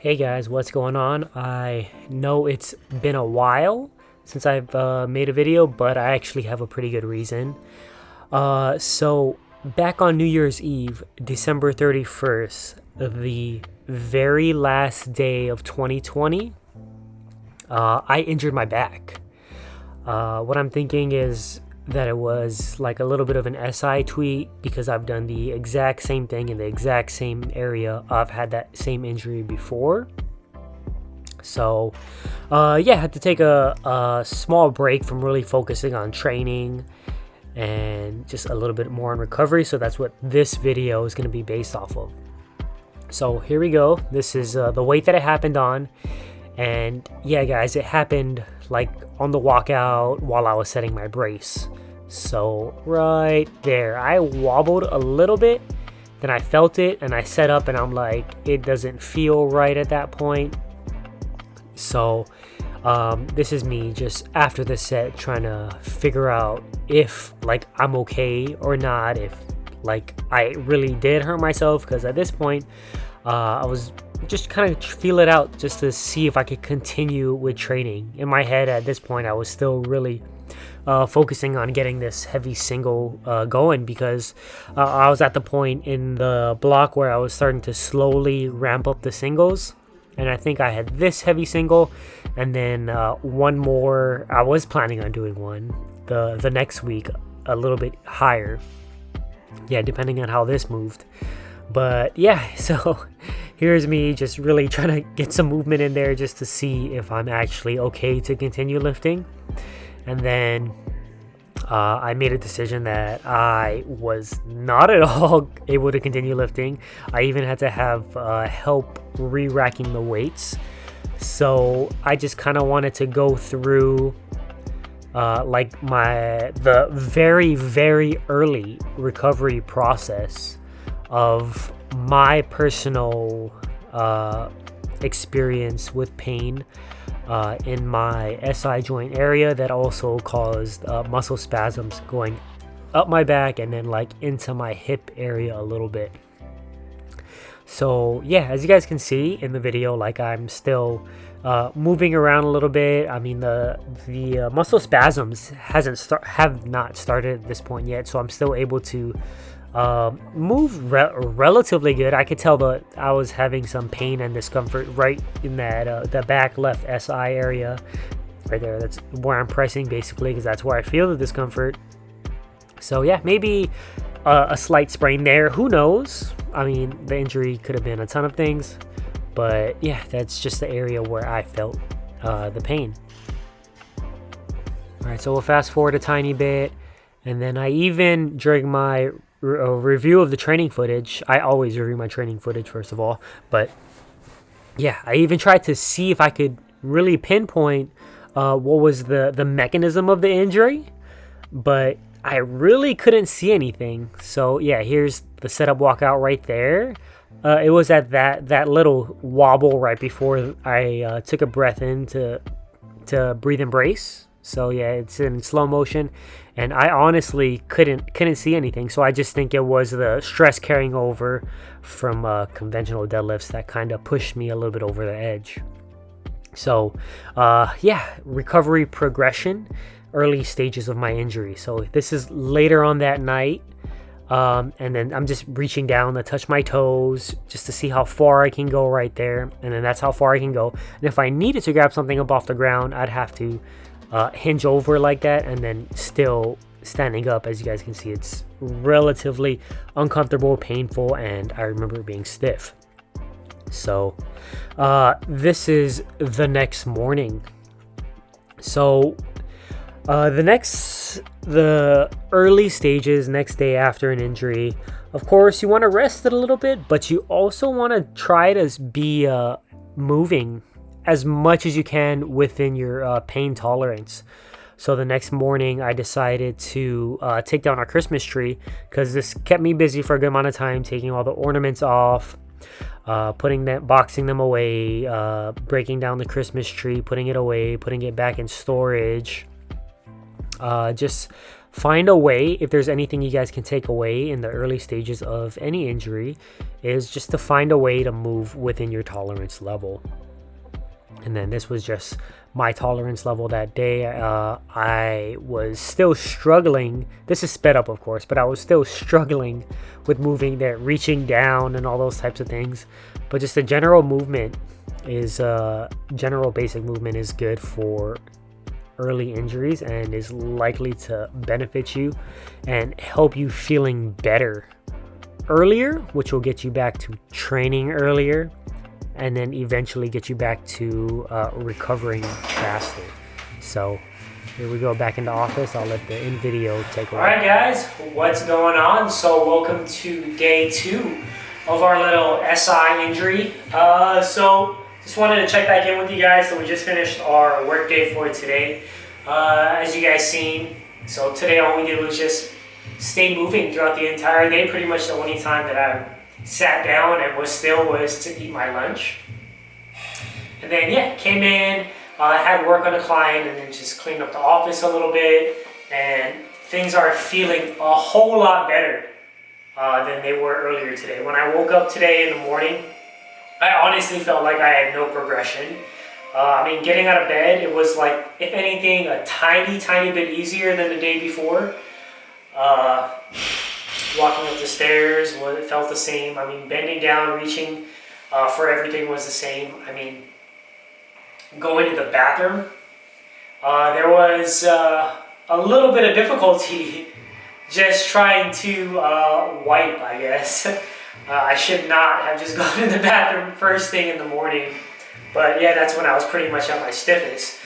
Hey guys, what's going on? I know it's been a while since I've made a video, but I actually have a pretty good reason. So back on New Year's Eve, December 31st, the very last day of 2020, I injured my back. What I'm thinking is that it was like a little bit of an SI tweet because I've done the exact same thing in the exact same area. I've had that same injury before. So, I had to take a small break from really focusing on training and just a little bit more on recovery. So that's what this video is going to be based off of. So here we go. This is the weight that it happened on. And yeah, guys, it happened like on the walkout while I was setting my brace. So right there, I wobbled a little bit, then I felt it and I set up and I'm like, it doesn't feel right at that point. So this is me just after the set trying to figure out if like I'm okay or not, if like I really did hurt myself, because at this point I was just kind of feel it out just to see if I could continue with training. In my head at this point I was still really focusing on getting this heavy single going, because I was at the point in the block where I was starting to slowly ramp up the singles, and I think I had this heavy single and then one more. I was planning on doing one the next week a little bit higher, depending on how this moved. But yeah, so here's me just really trying to get some movement in there just to see if I'm actually okay to continue lifting. And then I made a decision that I was not at all able to continue lifting. I even had to have help re-racking the weights. So I just kind of wanted to go through the very, very early recovery process of my personal experience with pain in my SI joint area that also caused muscle spasms going up my back and then like into my hip area a little bit. So yeah, as you guys can see in the video, like I'm still moving around a little bit. I mean the muscle spasms have not started at this point yet, so I'm still able to move relatively good. I could tell that I was having some pain and discomfort right in that the back left SI area right there. That's where I'm pressing basically, because that's where I feel the discomfort. So yeah, maybe a slight sprain there, who knows. I mean, the injury could have been a ton of things, but yeah, that's just the area where I felt the pain. All right, so we'll fast forward a tiny bit, and then I even, during my review of the training footage, I always review my training footage first of all, but yeah, I even tried to see if I could really pinpoint what was the mechanism of the injury, but I really couldn't see anything. So yeah, here's the setup walkout right there. It was at that little wobble right before I took a breath in to breathe and brace. So yeah, it's in slow motion, and I honestly couldn't see anything. So I just think it was the stress carrying over from conventional deadlifts that kind of pushed me a little bit over the edge. So recovery progression, early stages of my injury. So this is later on that night, and then I'm just reaching down to touch my toes just to see how far I can go right there, and then that's how far I can go. And if I needed to grab something up off the ground, I'd have to hinge over like that, and then still standing up. As you guys can see, it's relatively uncomfortable, painful, and I remember being stiff. So this is the next morning. So the early stages, next day after an injury, of course you want to rest it a little bit, but you also want to try to be moving as much as you can within your pain tolerance. So the next morning I decided to take down our Christmas tree, because this kept me busy for a good amount of time, taking all the ornaments off, boxing them away, breaking down the Christmas tree, putting it away, putting it back in storage, just find a way, if there's anything you guys can take away in the early stages of any injury, is just to find a way to move within your tolerance level. And then this was just my tolerance level that day. I was still struggling. This is sped up, of course, but I was still struggling with moving there, reaching down and all those types of things. But just the general movement is, general basic movement is good for early injuries and is likely to benefit you and help you feeling better earlier, which will get you back to training earlier, and then eventually get you back to recovering faster. So here we go, back into office. I'll let the in video take over. Alright guys, what's going on? So welcome to day 2 of our little SI injury. So just wanted to check back in with you guys. So we just finished our work day for today. As you guys seen, so today all we did was just stay moving throughout the entire day. Pretty much the only time that I sat down and was to eat my lunch. And then yeah, came in, had work on a client, and then just cleaned up the office a little bit, and things are feeling a whole lot better than they were earlier today. When I woke up today in the morning, I honestly felt like I had no progression. I mean, getting out of bed, it was like, if anything, a tiny bit easier than the day before. Walking up the stairs, it felt the same. I mean, bending down, reaching for everything was the same. I mean, going to the bathroom, there was a little bit of difficulty just trying to wipe, I guess. I should not have just gone to the bathroom first thing in the morning. But yeah, that's when I was pretty much at my stiffest.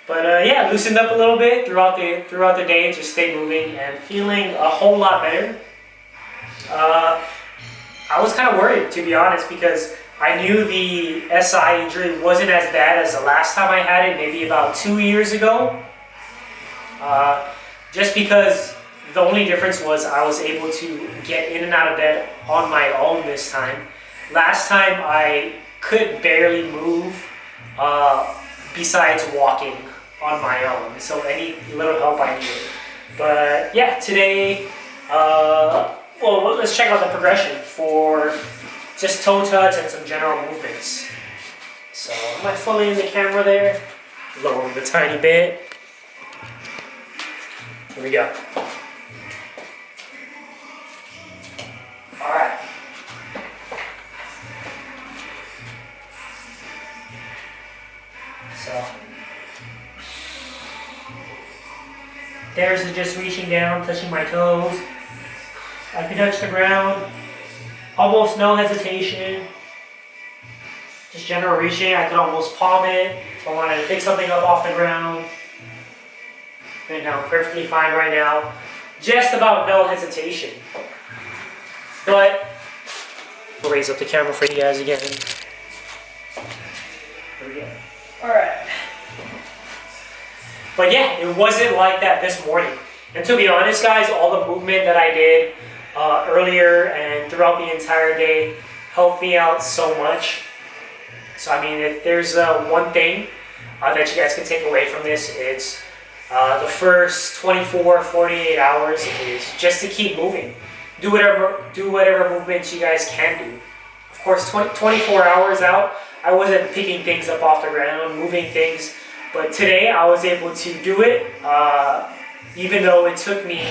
But yeah, loosened up a little bit throughout the day, just stayed moving and feeling a whole lot better. I was kind of worried, to be honest, because I knew the SI injury wasn't as bad as the last time I had it, maybe about 2 years ago. Just because the only difference was I was able to get in and out of bed on my own this time. Last time I could barely move besides walking on my own, so any little help I needed. But yeah, today, well, let's check out the progression for just toe touch and some general movements. So, am I fully in the camera there? Lower it a tiny bit. Here we go. Alright. So, there's the just reaching down, touching my toes. I can touch the ground, almost no hesitation. Just general reaching, I could almost palm it if I wanted to pick something up off the ground. Been down perfectly fine right now. Just about no hesitation. But, we'll raise up the camera for you guys again. Here we go. Alright. But yeah, it wasn't like that this morning. And to be honest guys, all the movement that I did earlier and throughout the entire day helped me out so much. So I mean, if there's one thing that you guys can take away from this, it's the first 48 hours is just to keep moving. Do whatever movements you guys can do. Of course, 24 hours out, I wasn't picking things up off the ground, moving things, but today I was able to do it, even though it took me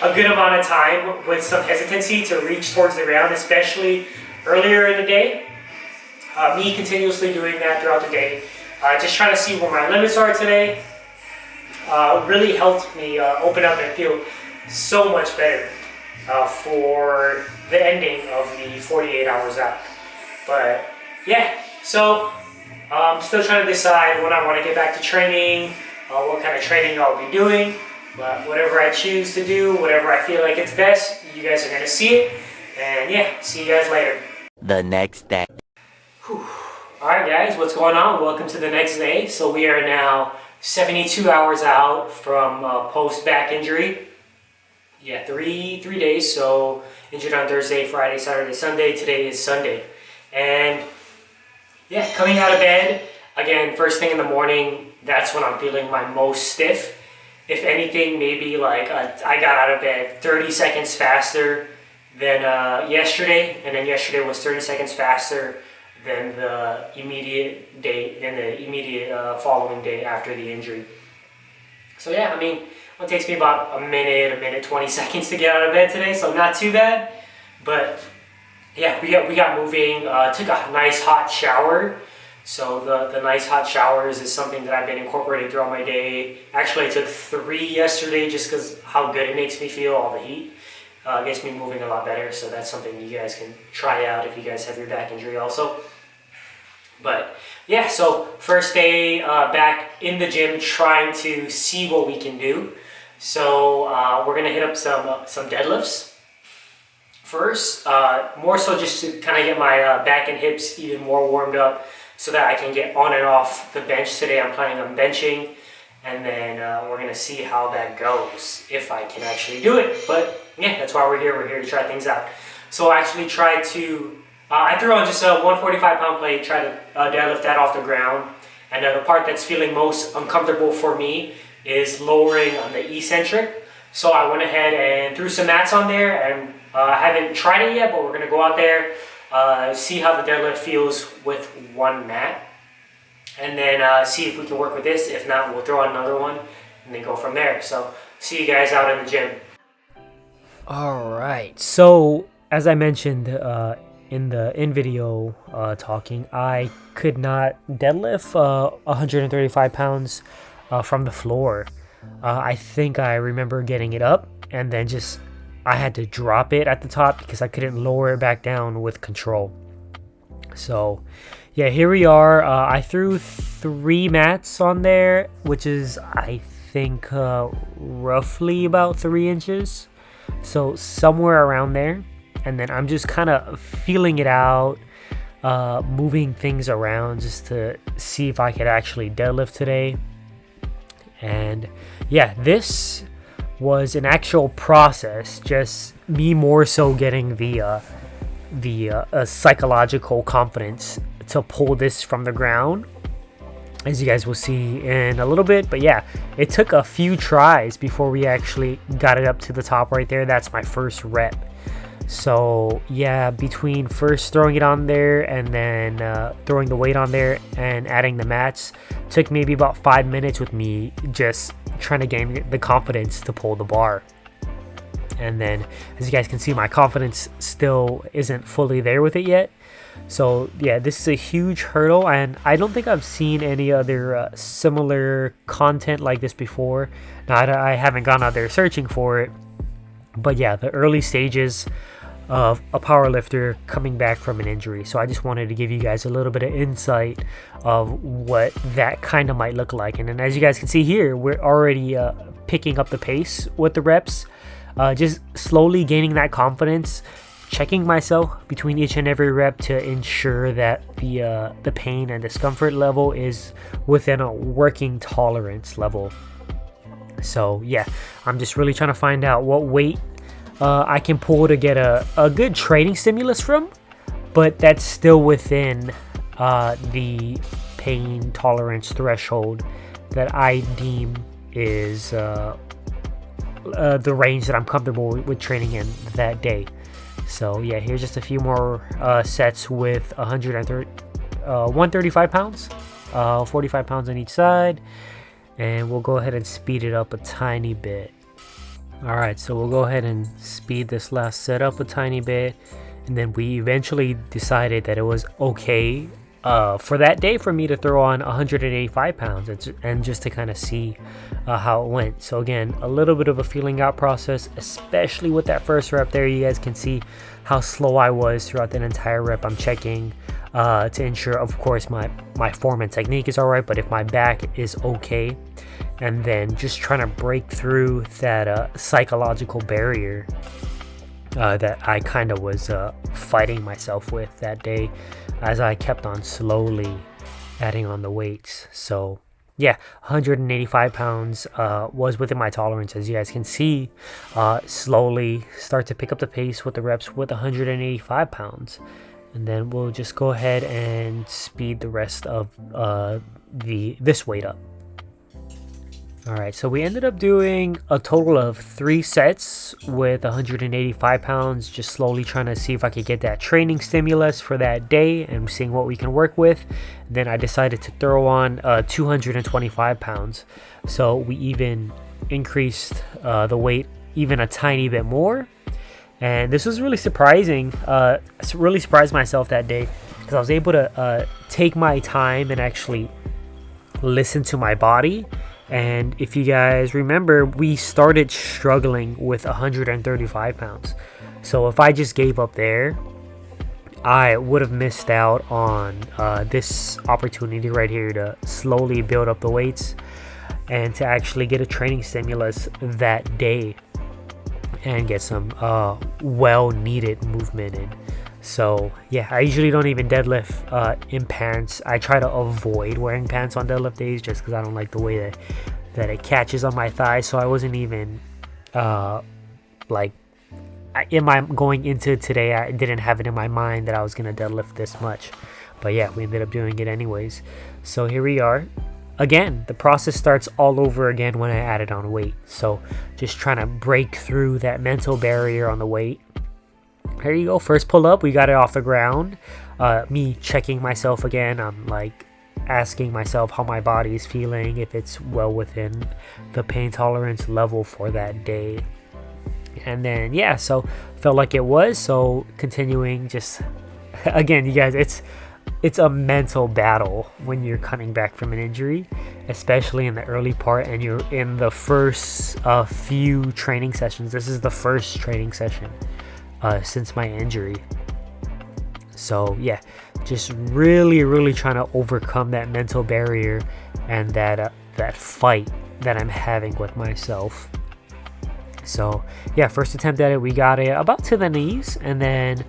a good amount of time with some hesitancy to reach towards the ground, especially earlier in the day. Me continuously doing that throughout the day, just trying to see where my limits are today, really helped me open up and feel so much better for the ending of the 48 hours out. But yeah, so I'm still trying to decide when I want to get back to training, what kind of training I'll be doing. But whatever I choose to do, whatever I feel like it's best, you guys are going to see it. And yeah, see you guys later. The next day. Alright guys, what's going on? Welcome to the next day. So we are now 72 hours out from post back injury. Yeah, three days. So injured on Thursday, Friday, Saturday, Sunday. Today is Sunday. And yeah, coming out of bed, again, first thing in the morning, that's when I'm feeling my most stiff. If anything, maybe like I got out of bed 30 seconds faster than yesterday, and then yesterday was 30 seconds faster than the immediate following day after the injury. So yeah, I mean, it takes me about a minute 20 seconds to get out of bed today, so not too bad. But yeah, we got moving. Took a nice hot shower. So the nice hot showers is something that I've been incorporating throughout my day. Actually, I took 3 yesterday just because how good it makes me feel, all the heat. Gets me moving a lot better, so that's something you guys can try out if you guys have your back injury also. But yeah, so first day back in the gym trying to see what we can do. So we're gonna hit up some deadlifts first, more so just to kind of get my back and hips even more warmed up so that I can get on and off the bench. Today I'm planning on benching, and then we're gonna see how that goes, if I can actually do it. But yeah, that's why we're here to try things out. So I actually tried to, I threw on just a 145-pound plate, tried to deadlift that off the ground. And the part that's feeling most uncomfortable for me is lowering on the eccentric. So I went ahead and threw some mats on there, and I haven't tried it yet, but we're gonna go out there, see how the deadlift feels with one mat, and then see if we can work with this. If not, we'll throw on another one and then go from there. So see you guys out in the gym. All right, so as I mentioned in the video talking, I could not deadlift 135 pounds from the floor. I think I remember getting it up and then just I had to drop it at the top because I couldn't lower it back down with control. So yeah, here we are. I threw 3 mats on there, which is I think roughly about 3 inches. So somewhere around there. And then I'm just kind of feeling it out, moving things around just to see if I could actually deadlift today. And yeah, this was an actual process, just me more so getting the psychological confidence to pull this from the ground, as you guys will see in a little bit. But yeah, it took a few tries before we actually got it up to the top right there. That's my first rep. So yeah, between first throwing it on there and then throwing the weight on there and adding the mats, took maybe about 5 minutes with me just trying to gain the confidence to pull the bar. And then as you guys can see, my confidence still isn't fully there with it yet. So yeah, this is a huge hurdle, and I don't think I've seen any other similar content like this before. Now, I haven't gone out there searching for it, but yeah, the early stages of a powerlifter coming back from an injury. So I just wanted to give you guys a little bit of insight of what that kind of might look like. And then as you guys can see here, we're already picking up the pace with the reps, just slowly gaining that confidence, checking myself between each and every rep to ensure that the pain and discomfort level is within a working tolerance level. So yeah, I'm just really trying to find out what weight I can pull to get a good training stimulus from, but that's still within the pain tolerance threshold that I deem is the range that I'm comfortable with training in that day. So yeah, here's just a few more sets with 135 pounds, 45 pounds on each side, and we'll go ahead and speed it up a tiny bit. Alright, so we'll go ahead and speed this last set up a tiny bit, and then we eventually decided that it was okay for that day for me to throw on 185 pounds and just to kind of see how it went. So again, a little bit of a feeling out process, especially with that first rep there. You guys can see how slow I was throughout that entire rep. I'm checking to ensure, of course, my form and technique is alright, but if my back is okay, and then just trying to break through that psychological barrier that I kind of was fighting myself with that day as I kept on slowly adding on the weights. So yeah, 185 pounds was within my tolerance. As you guys can see, slowly start to pick up the pace with the reps with 185 pounds. And then we'll just go ahead and speed the rest of this weight up. All right, so we ended up doing a total of 3 sets with 185 pounds, just slowly trying to see if I could get that training stimulus for that day and seeing what we can work with. Then I decided to throw on 225 pounds. So we even increased the weight even a tiny bit more. And this was really surprising. Really surprised myself that day because I was able to take my time and actually listen to my body. And if you guys remember, we started struggling with 135 pounds. So if I just gave up there, I would have missed out on this opportunity right here to slowly build up the weights and to actually get a training stimulus that day and get some well-needed movement in. So yeah, I usually don't even deadlift in pants. I try to avoid wearing pants on deadlift days just because I don't like the way that it catches on my thighs. So I wasn't even going into today, I didn't have it in my mind that I was gonna deadlift this much. But yeah, we ended up doing it anyways. So here we are. Again, the process starts all over again when I added on weight. So just trying to break through that mental barrier on the weight. Here you go, first pull up, we got it off the ground. Me checking myself again, I'm like asking myself how my body is feeling, if it's well within the pain tolerance level for that day. And then yeah, so felt like it was, so continuing. Just again, you guys, it's a mental battle when you're coming back from an injury, especially in the early part and you're in the first few training sessions. This is the first training session since my injury. So yeah, just really trying to overcome that mental barrier and that fight that I'm having with myself. So yeah, first attempt at it, we got it about to the knees, and then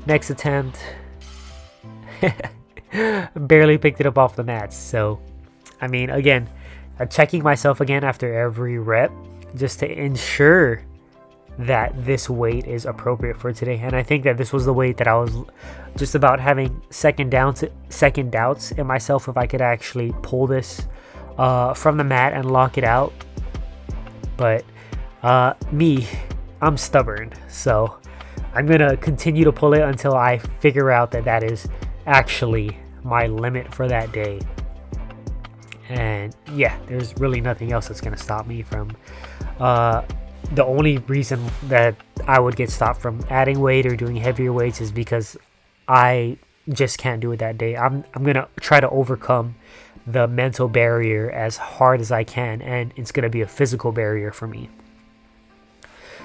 next attempt barely picked it up off the mats. So I mean, again, checking myself again after every rep just to ensure that this weight is appropriate for today. And I think that this was the weight that I was just about having second doubts in myself if I could actually pull this from the mat and lock it out. But I'm stubborn, so I'm gonna continue to pull it until I figure out that is actually my limit for that day. And yeah, there's really nothing else that's gonna stop me from the only reason that I would get stopped from adding weight or doing heavier weights is because I just can't do it that day. I'm gonna try to overcome the mental barrier as hard as I can, and it's gonna be a physical barrier for me.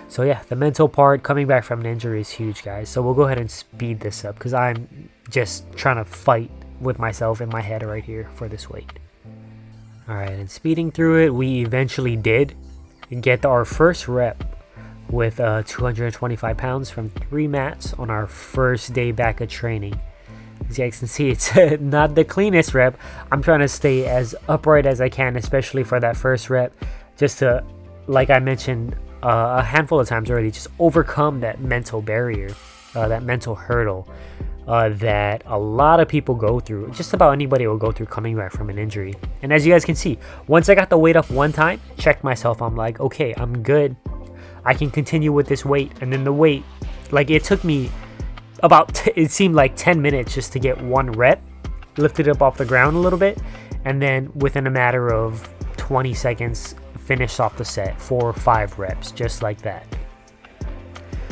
So yeah, the mental part coming back from an injury is huge, guys. So we'll go ahead and speed this up because I'm just trying to fight with myself in my head right here for this weight. All right, and speeding through it, we eventually did get our first rep with 225 pounds from 3 mats on our first day back of training. As you guys can see, it's not the cleanest rep. I'm trying to stay as upright as I can, especially for that first rep, just to, like I mentioned a handful of times already, just overcome that mental barrier, that mental hurdle that a lot of people go through. Just about anybody will go through coming back from an injury. And as you guys can see, once I got the weight up one time, checked myself, I'm like, okay, I'm good. I can continue with this weight. And then the weight, like, it took me about, it seemed like 10 minutes just to get one rep, lifted up off the ground a little bit, and then within a matter of 20 seconds, finished off the set, 4 or 5 reps, just like that.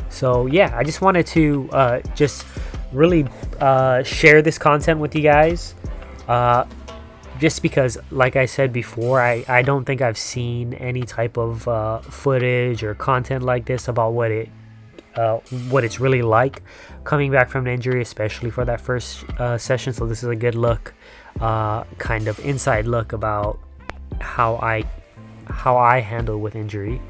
So yeah, I just wanted to just really share this content with you guys, just because, like I said before, I don't think I've seen any type of footage or content like this about what it's really like coming back from an injury, especially for that first session. So this is a good look, kind of inside look about how I handle with injury.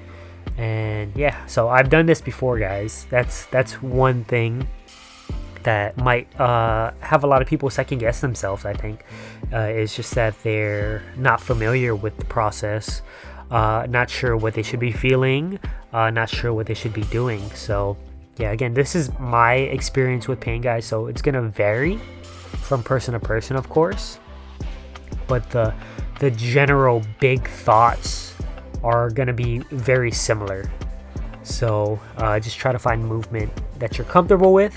And yeah, so I've done this before, guys. That's one thing that might have a lot of people second guess themselves, I think, is just that they're not familiar with the process, not sure what they should be feeling, not sure what they should be doing. So yeah, again, this is my experience with pain, guys, so it's gonna vary from person to person, of course, but the general big thoughts are going to be very similar. So just try to find movement that you're comfortable with,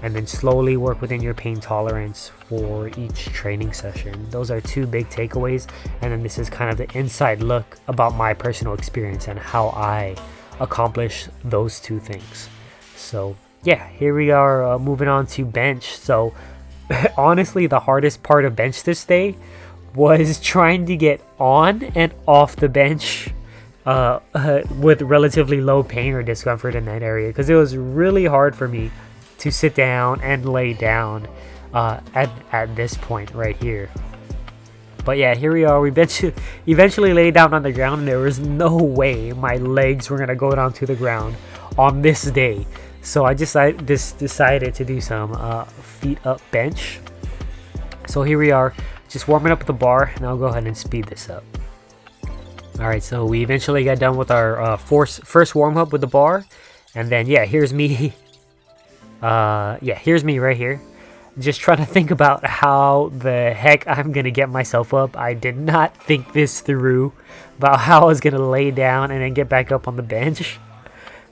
and then slowly work within your pain tolerance for each training session. Those are two big takeaways, and then this is kind of the inside look about my personal experience and how I accomplish those two things. So yeah, here we are, moving on to bench. So honestly, the hardest part of bench this day was trying to get on and off the bench with relatively low pain or discomfort in that area, because it was really hard for me to sit down and lay down at this point right here. But yeah, here we are. We eventually laid down on the ground, and there was no way my legs were gonna go down to the ground on this day. So I just decided to do some feet up bench. So here we are, just warming up the bar, and I'll go ahead and speed this up. All right, so we eventually got done with our first warm up with the bar, and then yeah, here's me. Here's me right here, just trying to think about how the heck I'm gonna get myself up. I did not think this through about how I was gonna lay down and then get back up on the bench.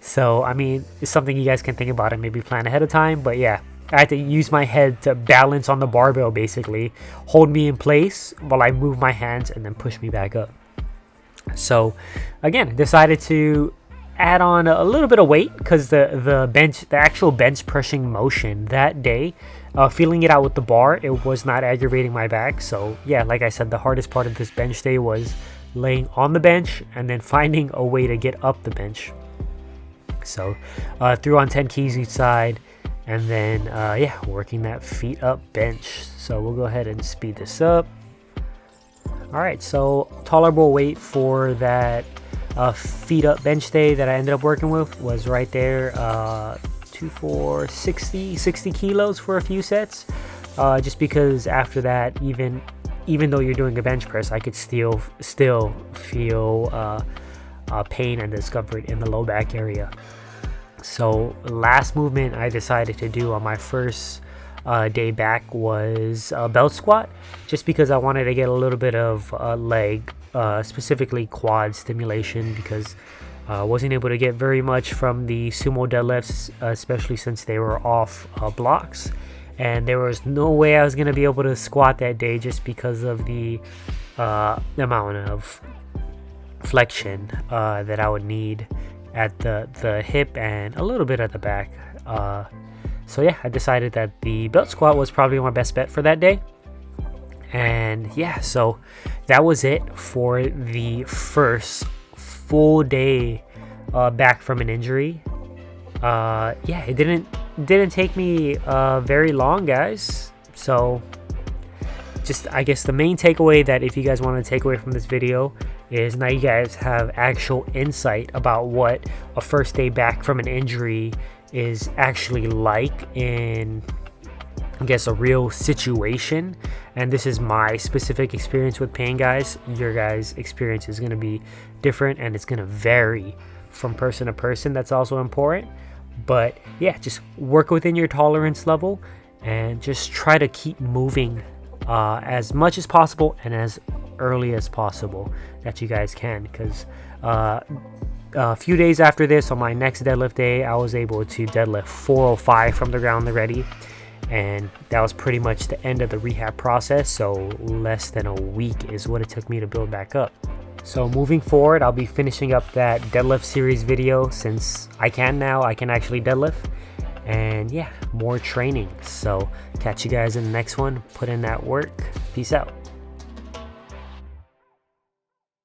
So I mean, it's something you guys can think about and maybe plan ahead of time. But yeah, I had to use my head to balance on the barbell, basically hold me in place while I move my hands and then push me back up. So again, decided to add on a little bit of weight, because the actual bench pressing motion that day, feeling it out with the bar, it was not aggravating my back. So yeah, like I said, the hardest part of this bench day was laying on the bench and then finding a way to get up the bench. So threw on 10 keys each side, and then yeah, working that feet up bench. So we'll go ahead and speed this up. All right, so tolerable weight for that feet up bench day that I ended up working with was right there, 60 kilos for a few sets, just because after that, even though you're doing a bench press, I could still feel pain and discomfort in the low back area. So last movement I decided to do on my first day back was a belt squat, just because I wanted to get a little bit of leg, specifically quad stimulation, because I wasn't able to get very much from the sumo deadlifts, especially since they were off blocks, and there was no way I was going to be able to squat that day just because of the amount of flexion that I would need at the hip and a little bit at the back. So yeah, I decided that the belt squat was probably my best bet for that day. And yeah, so that was it for the first full day back from an injury. Yeah, it didn't take me very long, guys. So just, I guess the main takeaway that if you guys want to take away from this video is now you guys have actual insight about what a first day back from an injury is actually like in, I guess, a real situation. And this is my specific experience with pain, guys. Your guys' experience is going to be different, and it's going to vary from person to person. That's also important. But yeah, just work within your tolerance level and just try to keep moving as much as possible and as early as possible that you guys can, because a few days after this, on my next deadlift day, I was able to deadlift 405 from the ground already, and that was pretty much the end of the rehab process. So less than a week is what it took me to build back up. So moving forward, I'll be finishing up that deadlift series video, since I can actually deadlift, and yeah, more training. So catch you guys in the next one. Put in that work. Peace out.